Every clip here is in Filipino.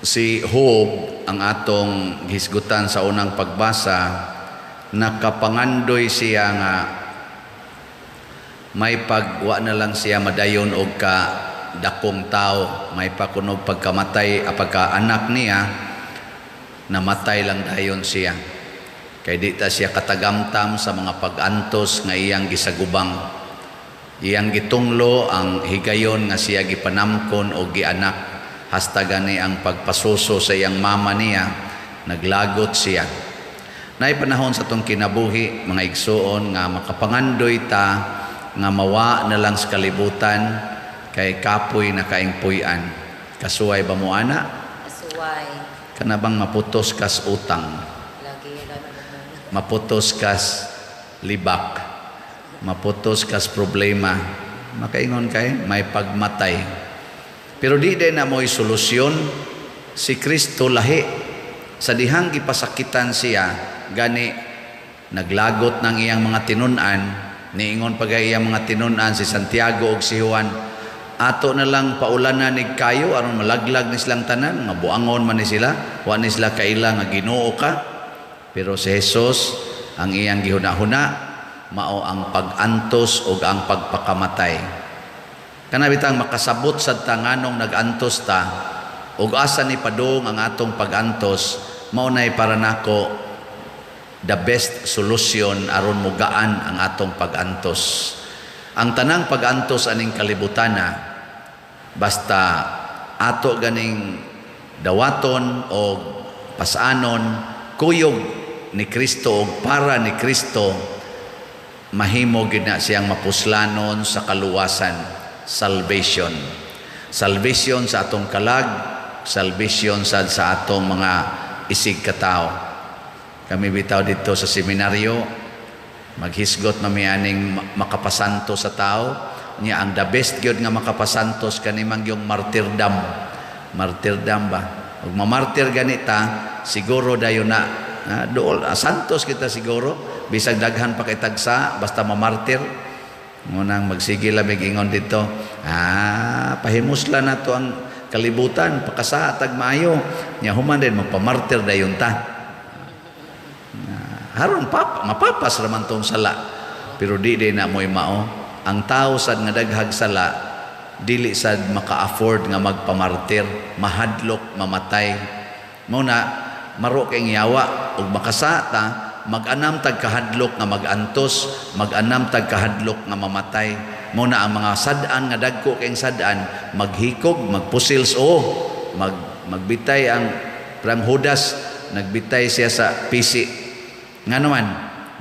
Si Job, ang atong hisgutan sa unang pagbasa, nakapangandoy siya nga may pagwa na lang siya madayon og ka dakong tao, may pakunog pagkamatay apagka anak niya namatay lang dayon siya. Kay di ta siya katagamtam sa mga pag-antos nga iyang gisagubang. Iyang gitunglo ang higayon nga siya gipanamkon o gianak. Hasta gani ang pagpasuso sa iyang mama niya, naglagot siya. Naay panahon sa tong kinabuhi, mga igsuon, nga makapangandoy ta, nga mawa na lang sa kalibutan, kay kapoy na kaingpuyan. Kasuway ba mo, ana? Kasuway. Kana bang maputos kas utang? Lagi lang. Maputos kas libak? Maputos kas problema? Makaingon kay, may pagmatay. Pero di din na mo'y solusyon. Si Kristo lahi. Sa dihang gipasakitan siya, gani naglagot ng iyang mga tinunan, niingon pag iyang mga tinunan si Santiago o si Juan, ato na lang paulanan ni kayo, aron malaglag ni silang tanan, nga buangon man ni sila, wa ni sila kaila nga Ginoo ka. Pero si Jesus, ang iyang gihuna-huna, mao ang pag-antos o ang pagpakamatay. Kanabitang makasabot sa tanganong nag-antos ta, ug asa ni padung ang atong pag-antos, maunay para nako the best solution aron mugaan ang atong pag-antos. Ang tanang pag-antos aning kalibutana, basta ato ganing dawaton o pasanon, kuyog ni Kristo o para ni Kristo, mahimo gid na siyang mapuslanon sa kaluwasan. Salvation. Salvation sa atong kalag, salvation sa atong mga isig katao. Kami bitaw dito sa seminaryo, maghisgot mamianing makapasanto sa tao, niya ang the best gyud nga makapasantos kanimang yung martyrdom. Martyrdom ba? Ug mamartir ganita, siguro dayon na dool santos kita siguro, bisag daghan pa kay tagsa basta mamartir. Ngunang magsigil lamig ingon dito, pahimusla na to ang kalibutan, pakasatag maayo, niya human din magpamartir dayon ta. Haron mapapas raman tong sala, pero di na mo'y mao. Ang tao sad nga daghag sala, dili sad maka-afford nga magpamartir, mahadlok, mamatay. Muna, maro kay yawa, ug makasata, mag-anam tag kahadlok nga mag-antos, mag-anam tag kahadlok nga mamatay. Muna ang mga sad-an nga dagko kayong sad-an, maghikog, magpusils magbitay ang prang Judas, nagbitay siya sa pisi. Nga naman,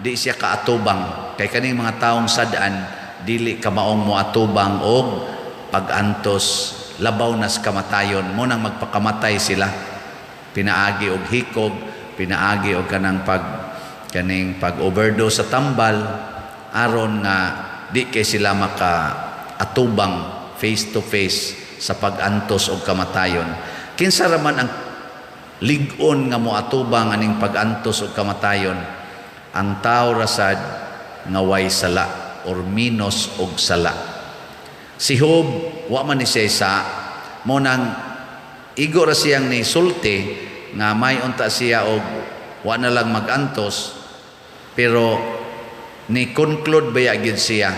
di siya kaatubang. Kay kaning mga taong sad-an, dili ka maong mo atubang og pag-antos, labaw nas kamatayon. Munang magpakamatay sila. Pinaagi og hikog, pinaagi og kanang pag-overdose sa tambal, aron nga di kay sila maka-atubang face to face sa pag-antos o kamatayon. Kinsa raman ang lig-on nga moatubang aning pag-antos o kamatayon? Ang tao rasad nga way sala or minos og sala. Si Job, wa man ni siya mo nang igo ra siyang ni sulti nga may unta siya og wa na lang mag-antos, pero ni conclude baya gid siya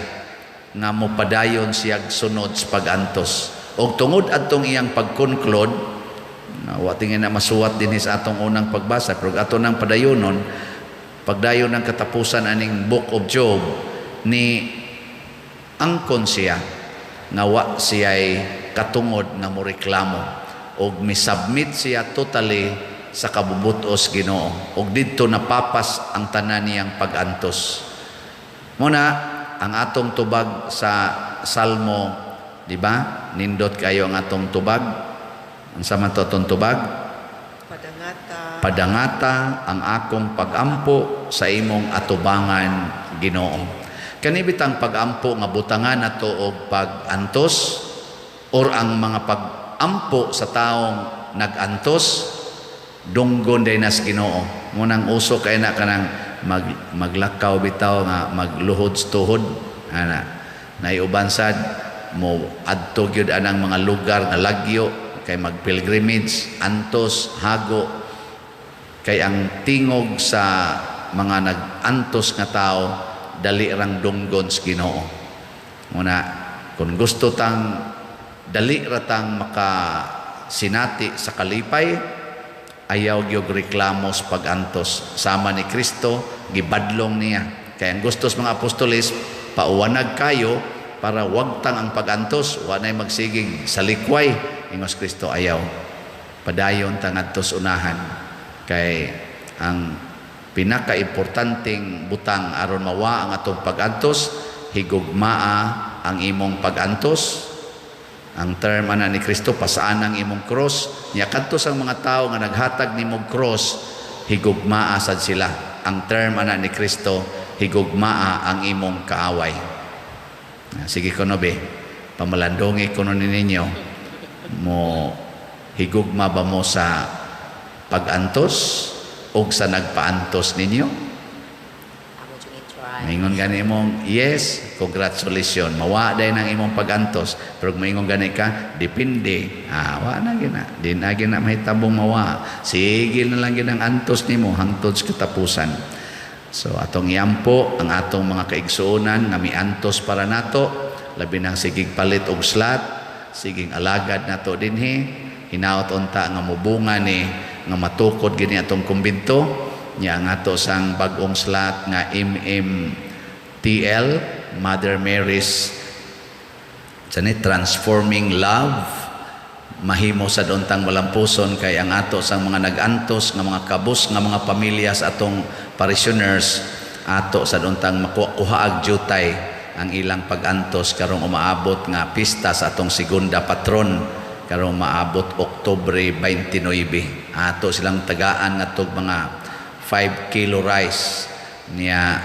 nga mopadayon siya sunod sa pag-antos. Og tungod adtong iyang pag-conclude, wa tingin na masuwat din sa atong unang pagbasa, pero ato nang padayonon, pagdayon ng katapusan aning Book of Job, ni angkon siya nga wa siya'y katungod nga moreklamo, og misubmit siya totally sa kabubutos Ginoo, og didto napapas ang tanan niyang pag-antos. Muna ang atong tubag sa Salmo, di ba? Nindot kayo ang atong tubag. Ang sama to atong tubag? Padangata ang akong pag-ampo sa imong atubangan, Ginoo. Kanibitang pag-ampo nga butangan nato og pag-antos, or ang mga pag-ampo sa taong nag-antos, dunggon day nas Ginoo. Munang uso kay na kanang maglakaw bitaw nga magluhod tuhod, ana naiuban sad mo adto gyud anang mga lugar nga lagyo, kay mag-pilgrimage, antos, hago, kay ang tingog sa mga nag-antos nga tao, dali rang dunggon sa Ginoo. Muna, kung gusto tang dali ratang makasinati sa kalipay, ayaw gyud reklamos pag-antos. Sama ni Kristo, gibadlong niya. Kaya ang gusto sa mga apostoles, pauwanag kayo para wag tang ang pag-antos, wanay magsigig sa likway. Ingos Kristo ayaw. Padayon tang adtos unahan. Kay ang pinaka-importanting butang aron mawa ang atong pag-antos, higugmaa ang imong pag-antos. Ang term ana ni Kristo, pasaan ang imong cross. Nya kadtos ang mga tao nga naghatag nimong cross, higugmaa sad sila. Ang term ana ni Kristo, higugmaa ang imong kaaway. Sige kuno be, pamalandongi kuno ninyo, mo higugma ba mo sa pag-antos o sa nagpaantos ninyo? Amo jud i-try. Maingon gani mong, yes, congratulations, mawa day ng imong pag-antos. Pero kung maingon gani ka, depende. Wa na gina. Di na gina mahitabong mawa. Sige na lang ginang antos nimo hangtod sa katapusan. So atong iampo ang atong mga kaigsuonan nga miantos para nato, labi nang sigig palit og slot, sigig alagad nato dinhi, hinaot unta nga mubunga ni nga matukod gini atong kumbento nya ang ato sang bag-ong slot nga MMTL, Mother Mary's Transforming Love, mahimo sa dontang malampuson kay ang ato sang mga nag-antos nga mga kabus nga mga pamilya sa atong parishioners, ato sa dontang makuhaag jutay ang ilang pag-antos karong umaabot nga pista sa atong segunda patron karong maabot Oktubre 29. Ato silang tagaan nga tog mga 5 kilo rice niya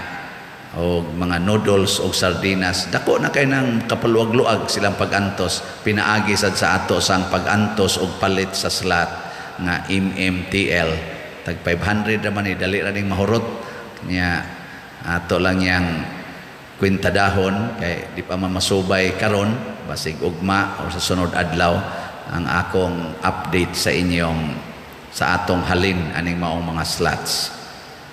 o mga noodles o sardinas. Dako na kay nang kapaluag-luag silang pag-antos. Pinaagi sad sa ato sang pag-antos og palit sa slot nga MMTL. Tag 500 naman ni dali ra ning mahurot niya. Ato lang yang kwintadahon kay di pa mamasubay karon basig ugma o sa sunod adlaw ang akong update sa inyong sa atong halin aning maong mga slots.